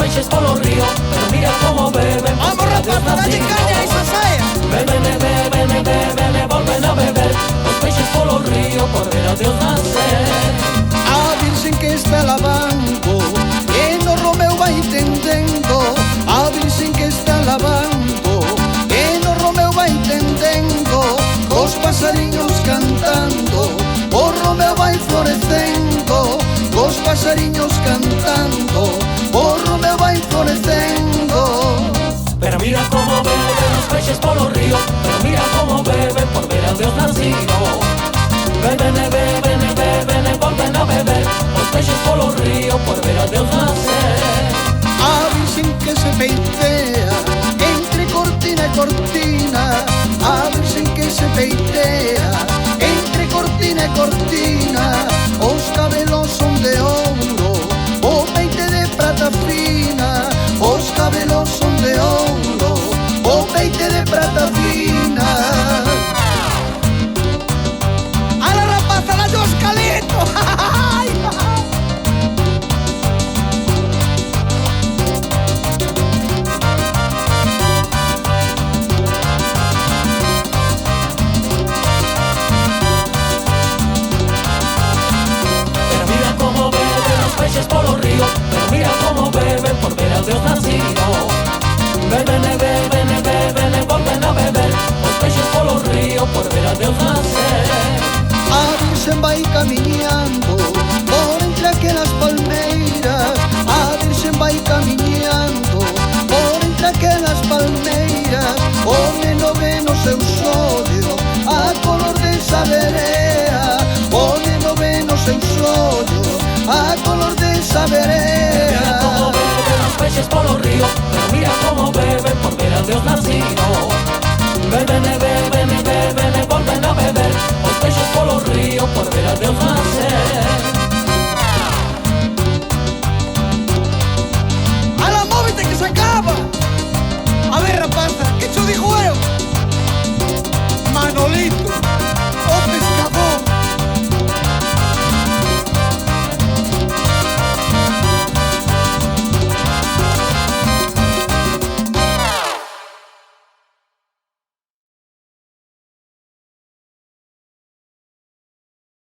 peixes polo río, pero mira como beben. Vamos, rapaz, dale caña a esa saya. Beben, beben, beben, volven a beber los peixes polo río por ver a Dios nacer. A Virxen que está lavando e no Romeo vai entendendo. A Virxen que está lavando e no Romeo vai entendendo. Os pasariños cantando, o Romeo vai florecendo. Os pasariños cantando, o Romeo vai florecendo. Pero mira como beben los peixes polo río, pero mira como beben por ver a Dios nacido. Beben, beben, beben, volven a beber los peixes polo río por ver a Dios nacer. A Virxen que se peitea entre cortina e cortina. A Virxen que se peitea entre cortina e cortina. Os cabelos son de ouro, o peite de prata fina. Os cabelos son de ouro, o peite de prata fina. A la rapaza, la Jos Calito. Polo río, pero mira como beben por ver a Dios nacido. Beben, beben, beben, volven a beber los peixes polo río por ver a Dios nacer. A Virxen vai camiñando por entre aquelas palmeiras. A Virxen vai camiñando por entre aquelas palmeiras. O neno ve no seu sollo a color desa verea. O neno ve no seu sollo a color desa verea. Mira como beben los peixes polo río, pero mira como beben por ver a Dios nacido.